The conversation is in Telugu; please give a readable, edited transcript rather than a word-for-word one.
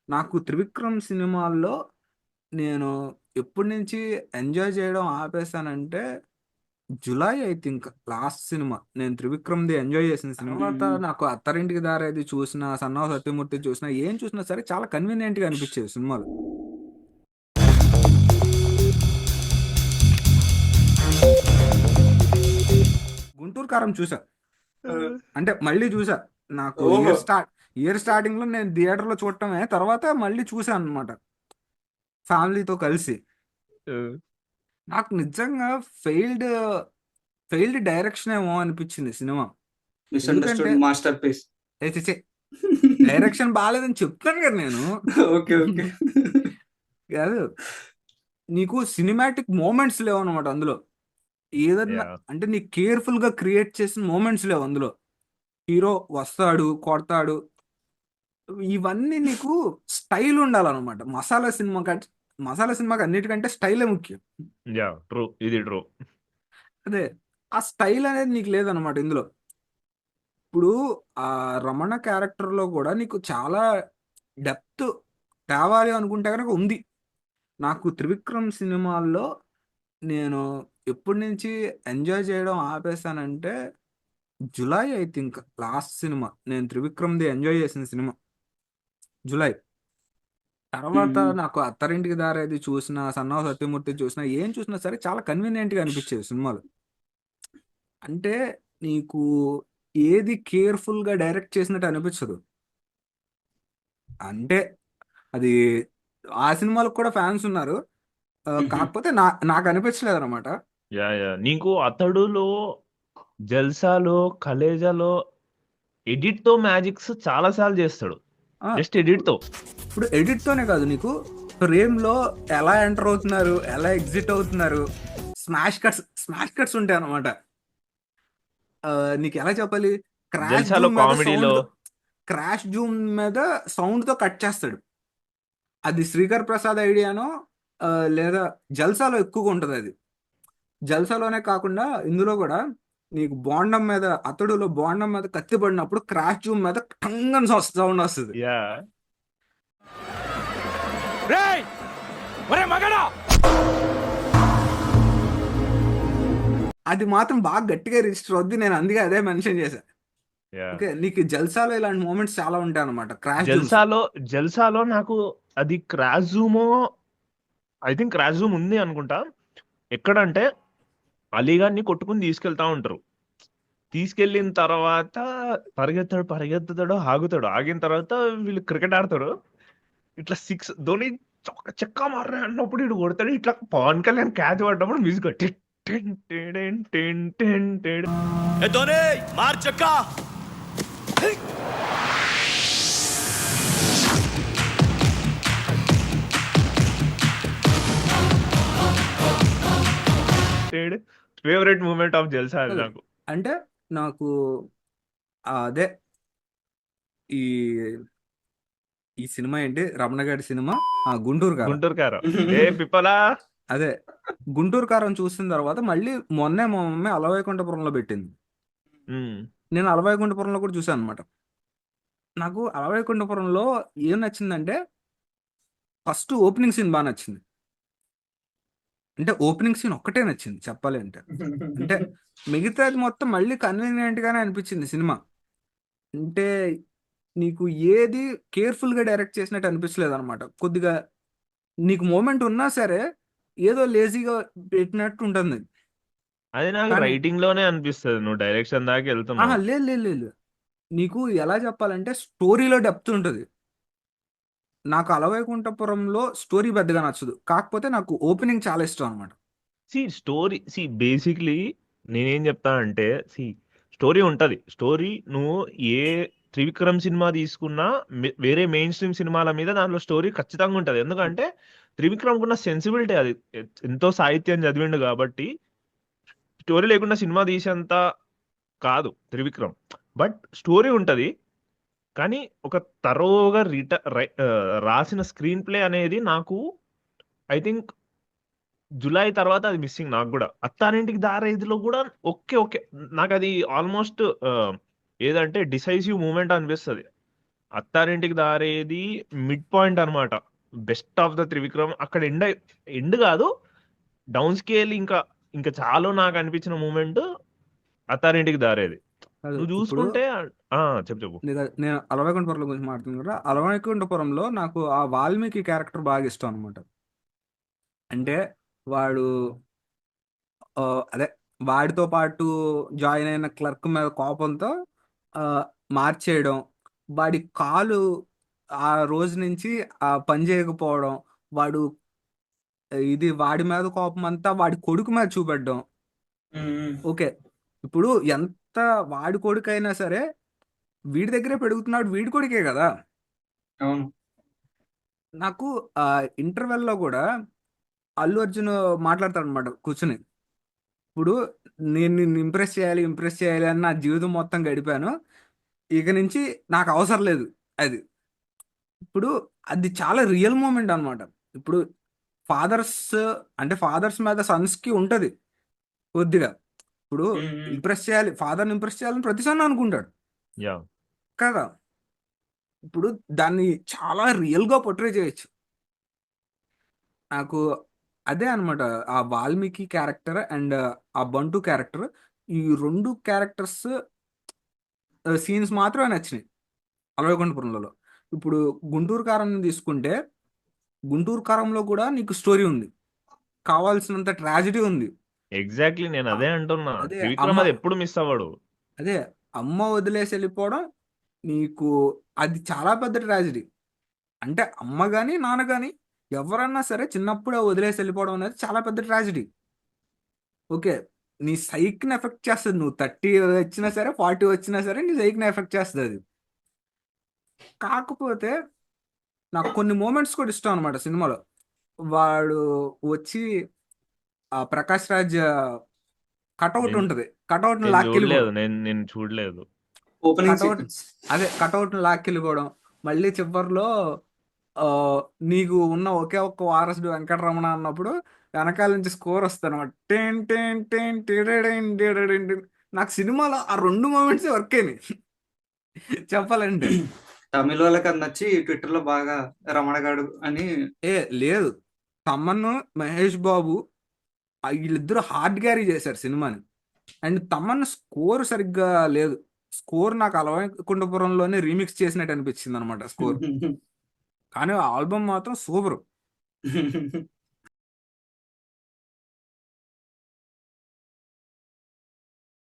నాకు 'త్రివిక్రమ్' సినిమాల్లో నేను ఎప్పటినుంచి ఎంజాయ్ చేయడం ఆపేసానంటే 'జులై' ఐ థింక్ లాస్ట్ సినిమా. నేను 'త్రివిక్రమ్‌ది' ఎంజాయ్ చేసిన సినిమా. తర్వాత హ్మ్. నాకు 'అత్తారింటికి దారేది' చూసినా, 'సన్ ఆఫ్ సత్యమూర్తి' చూసినా, ఏం చూసినా సరే చాలా కన్వీనియంట్‌గా అనిపించేవి సినిమాలు. 'గుంటూరు కారం' చూసా. ఆ! అంటే మళ్ళీ చూసా. నాకు ఓహో! ఇయర్ స్టార్టింగ్‌లో నేను థియేటర్‌లో చూడటమే. తర్వాత మళ్ళీ చూసాననమాట ఫ్యామిలీతో కలిసి. హ్మ్. నాకు నిజంగా ఫెయిల్డ్, ఫెయిల్డ్ డైరెక్షనేమో అనిపించింది సినిమా. ఎందుకంటే మిస్‌అండర్‌స్టూడ్ మాస్టర్ పీస్. ఛీ! ఛీ! డైరెక్షన్ బాలేదని చెప్తున్నాను కదా నేను. ఓకే. ఓకే. కాదు. నీకు సినిమాటిక్ మొమెంట్స్ లేవన్నమాట అందులో. ఏదన్నా యాహ్! అంటే నీకు కేర్‌ఫుల్‌గా క్రియేట్ చేసిన మొమెంట్స్ లేవు అందులో. హీరో వస్తాడు, కొడతాడు. ఇవన్నీ నీకు స్టైల్ ఉండాలన్నమాట. మసాలా సినిమాకి అన్నిటికంటే స్టైలే ముఖ్యం. యాహ్! ట్రూ. ఇది ట్రూ. అదే. ఆ స్టైల్ అనేది నీకు లేదన్నమాట ఇందులో. ఇప్పుడు రమణ క్యారెక్టర్‌లో గూడా నీకు చాలా డెప్త్ తేవాలి అనుకుంటే గనక ఉంది. నాకు 'త్రివిక్రమ్' సినిమాల్లో నేను ఎప్పటినుంచి ఎంజాయ్ చేయడం ఆపేసానంటే 'జులై' ఐ థింక్ లాస్ట్ సినిమా. నేను 'త్రివిక్రమ్‌ది' ఎంజాయ్ చేసిన సినిమా 'జులై'. తర్వాత హుహు. నాకు 'అత్తారింటికి దారేది' చూసినా, 'సన్ ఆఫ్ సత్యమూర్తి' చూసినా, ఏం చూసినా సరే చాలా కన్వీనియంట్‌గా అనిపించేవి సినిమాలు. అంటే నీకు ఏది కేర్‌ఫుల్‌గా డైరెక్ట్ చేసినట్టు అనిపించదు. అంటే అది ఆ సినిమాలకు కూడా ఫాన్స్ ఉన్నారు. కాకపోతే నాకనిపించలేదనమాట. యాహ్! యాహ్! నీకు 'అతడులో', 'జల్సాలో', 'కలేజాలో' ఎడిట్‌తో మ్యాజిక్స్ చాలా సార్లు చేస్తాడు. ఆ! జస్ట్ ఇప్పుడు ఎడిట్‌తో. ఇప్పుడు ఎడిట్‌తోనే కాదు నీకు ఫ్రేమ్‌లో ఎలా ఎంటర్ అవుతున్నారు, ఎలా ఎగ్జిట్ అవుతున్నారు, స్మాష్ కట్స్ ఉంటాయన్నమాట. నీకెలా చెప్పాలి? క్రాష్ 'జల్సాలో' జూమ్ మీద కామెడీలో సౌండ్‌తో క్రాష్ జూమ్ మీద సౌండ్‌తో కట్ చేస్తాడు. అది 'శ్రీకర్ ప్రసాద్' ఐడియానో లేదా 'జల్సాలో' ఎక్కువగా ఉంటదది. 'జల్సాలోనే' కాకుండా ఇందులో గూడా నీకు 'అతడులో' మీద కత్తి పడినప్పుడు క్రాష్ జూమ్ మీద టంగ్ అని సౌండ్ వస్తది. యాహ్! రేయ్ ఒరే మగడా అది మాత్రం బాగా గట్టిగా రిజిస్టర్ అవుద్ది. నేను అందుకే అదే మెన్షన్ చేశా. యాహ్! ఓకే. నీకు 'జల్సాలో' ఇలాంటి మొమెంట్స్ చాలా ఉంటాయన్నమాట. Crash zooms. 'జల్సాలో' నాకు అది క్రాష్ జూమో ఐ థింక్ క్రాష్ జూమ్ ఉంది అనుకుంటా. ఎక్కడంటే అలీగాడిని కొట్టుకొని తీసుకెళ్తా ఉంటారు. తీసుకెళ్ళిన తర్వాత పరిగెత్తుతాడు, ఆగుతాడు. ఆగిన తర్వాత వీళ్ళు క్రికెట్ ఆడతారు. ఇట్లా 6 ధోని చెక్కా మార్రే అన్నప్పుడు ఈడు కొడతాడు. ఇట్లా పవన్ కళ్యాణ్ క్యాచ్ పడ్డప్పుడు మ్యూజిక్ టిన్ టిన్ టిడిన్ టిన్ టిన్ టిడ్ ఏ ధోని మార్ చక్కా టిడ్ ఫేవరెట్ మూమెంట్ ఆఫ్ 'జల్సా' అది అదే. నాకు. అంటే నాకు అదే ఈ, ఈ సినిమా ఏంటి 'రమణ' గారి సినిమా 'గుంటూరు కారం'. 'గుంటూరు కారం' ఏ పిప్పలా అదే 'గుంటూరు కారం' చూసిన తర్వాత మళ్ళీ మొన్నే మా మమ్మీ 'అలవైకుంఠపురంలో' పెట్టింది. హ్మ్. నేను 'అలవైకుంఠపురంలో' కూడా చూసానన్నమాట. నాకు 'అలవైకుంఠపురంలో' ఏం నచ్చిందంటే ఫస్ట్ ఓపెనింగ్ సీన్ బా నచ్చింది. అంటే ఓపెనింగ్ సీన్ ఒక్కటే నచ్చింది చెప్పాలి అంటే. అంటే మిగతాది మొత్తం మళ్ళీ కన్వీనియంట్ గానే అనిపించింది సినిమా. అంటే నీకు ఏది కేర్‌ఫుల్‌గా డైరెక్ట్ చేసినట్టు అనిపించలేదన్నమాట. కొద్దిగా నీకు మొమెంట్ ఉన్నా సరే ఏదో లేజీగా పెట్టినట్టు ఉంటుంది. అది నాకు కానీ రైటింగ్‌లోనే అనిపిస్తది. నువ్వు డైరెక్షన్ దాకా ఎళ్తున్నావు. లేదు, లేదు, లేదు. నీకు ఎలా చెప్పాలంటే స్టోరీలో డెప్త్ ఉంటది. నాకు 'అలవైకుంఠపురంలో' స్టోరీ పెద్దగా నచ్చదు. కాకపోతే నాకు ఓపెనింగ్ చాలా ఇష్టం అన్నమాట. బేసిక్‌లీ నేనేం జెప్తానంటే స్టోరీ ఉంటది. స్టోరీ నువ్వు ఏ 'త్రివిక్రమ్' సినిమా తీసుకున్నా వేరే మెయిన్ స్ట్రీమ్ సినిమాల మీద దాంట్లో స్టోరీ ఖచ్చితంగా ఉంటది. ఎందుకంటే 'త్రివిక్రమ్‌కున్న సెన్సిబిలిటీ అది. ఎంతో సాహిత్యం చదివిండు గాబట్టి స్టోరీ లేకుండా సినిమా తీసేంత కాదు 'త్రివిక్రమ్.' బట్ స్టోరీ ఉంటది. కానీ ఒక థరోగా రాసిన స్క్రీన్ ప్లే అనేది నాకు ఐ థింక్ 'జులై' తర్వాత అది మిస్సింగ్ నాకు గూడా. 'అత్తారింటికి దారేదిలో' గూడా ఓకే. నాకది ఆల్‌మోస్ట్ ఏదంటే డిసైసివ్ మూవ్‌మెంట్ అనిపిస్తది. అత్తారింటికి దారేది మిడ్ పాయింట్ అన్నమాట. Best of the Trivikram. అక్కడ ఎండ్ కాదు, డౌన్ స్కేల్. ఇంకా ఇంకా చాలా నాకు అనిపించిన మూమెంట్ అత్తారింటికి దారేది. కాదు నువ్వు ఇప్పుడు చూసుకుంటే చెప్పు. నేను అలవైకుంఠపురం గురించి మాట్లాడుతున్నాను కదా. అలవైకుంఠపురంలో నాకు ఆ వాల్మీకి క్యారెక్టర్ బాగా ఇష్టం అనమాట. అంటే వాడు ఆ, అదే వాడితో పాటు జాయిన్ అయిన క్లర్క్ మీద కోపంతో ఆ, మార్చేయడం, వాడి కాలు ఆ రోజు నుంచి ఆ పని చేయకపోవడం, వాడు ఇది వాడి మీద కోపం అంతా వాడి కొడుకు మీద చూపెట్టడం. ఉమ్, ఓకే, ఇప్పుడు ఎంత వాడి కొడుకు అయినా సరే వీడి దగ్గరే పెరుగుతున్నాడు, వీడి కొడుకే కదా. అవును. నాకు ఆ ఇంటర్వెల్లో కూడా అల్లు అర్జున్ మాట్లాడతాడు అనమాట కూర్చుని. ఇప్పుడు నేను నిన్ను ఇంప్రెస్ చేయాలి అని నా జీవితం మొత్తం గడిపాను, ఇక నుంచి నాకు అవసరం లేదు అది. ఇప్పుడు అది చాలా రియల్ మూమెంట్ అనమాట. ఇప్పుడు ఫాదర్స్ అంటే ఫాదర్స్ మీద సన్స్ కి ఉంటది కొద్దిగా. ఇప్పుడు ఉమ్, ఉమ్. ఇంప్రెస్ చేయాలి, ఫాదర్ని ఇంప్రెస్ చేయాలని ప్రతి సన్ అనుకుంటాడు యా, కదా. ఇప్పుడు దాన్ని చాలా రియల్ గా పొట్రే చేయొచ్చు. నాకు అదే అన్నమాట, ఆ వాల్మీకి క్యారెక్టర్ అండ్ ఆ బంటు క్యారెక్టర్, ఈ రెండు క్యారెక్టర్స్ సీన్స్ మాత్రమే నచ్చినాయి అలవైకుంఠపురంలో. ఇప్పుడు గుంటూరు కారం తీసుకుంటే, గుంటూరు కారంలో కూడా నీకు స్టోరీ ఉంది, కావాల్సినంత ట్రాజడీ ఉంది. ఎగ్జాక్ట్లీ. నేను ఆ, అదే అంటున్నా, అదే త్రివిక్రమ్ అమ్మ అది ఎప్పుడు మిస్ అవ్వడు. అదే అమ్మ వదిలేసి వెళ్ళిపోవడం నీకు అది చాలా పెద్ద ట్రాజడీ. అంటే అమ్మ కానీ నాన్న కానీ ఎవరన్నా సరే చిన్నప్పుడే వదిలేసి వెళ్ళిపోవడం అనేది చాలా పెద్ద ట్రాజడీ. ఓకే, నీ సైక్ని ఎఫెక్ట్ చేస్తుంది. నువ్వు 30 వచ్చినా సరే 40 వచ్చినా సరే నీ సైక్ని ఎఫెక్ట్ చేస్తుంది అది. కాకపోతే నాకు కొన్ని మూమెంట్స్ కూడా ఇష్టం అనమాట సినిమాలో. వాడు వచ్చి ఆ ప్రకాష్ రాజ్ కటౌట్ నేను ఉంటది, కటౌట్ ని నేను చూడలేదు, లాక్కెళ్ళిపోవడం. నేను చూడలేదు. Opening cutout sequence. అదే కటౌట్ ని లాక్కెళ్ళిపోవడం. మళ్ళీ చివరిలో ఆ, నీకు ఉన్న ఒకే ఒక్క వారసుడు వెంకటరమణ అన్నప్పుడు వెనకాల నుంచి స్కోర్ వస్తుంది అనమాట. టేన్ టేన్ టేన్ టిడెడెన్ టిడెడెన్ టిడెన్. నాకు సినిమాలో ఆ రెండు మూమెంట్స్ వర్క్ అయినాయి చెప్పాలంటే. తమిళ వాళ్ళకి అది నచ్చి ట్విట్టర్ లో బాగా రమణగాడు అని. లేదు, తమన్ మహేష్ బాబు వీళ్ళిద్దరూ హార్డ్ క్యారీ చేశారు సినిమాని. అండ్ తమన్ స్కోర్ సరిగ్గా లేదు. స్కోర్ నాకు అలవైకుంఠపురంలోనే రీమిక్స్ చేసినట్టు అనిపించింది అనమాట స్కోర్. కానీ ఆల్బమ్ మాత్రం సూపర్.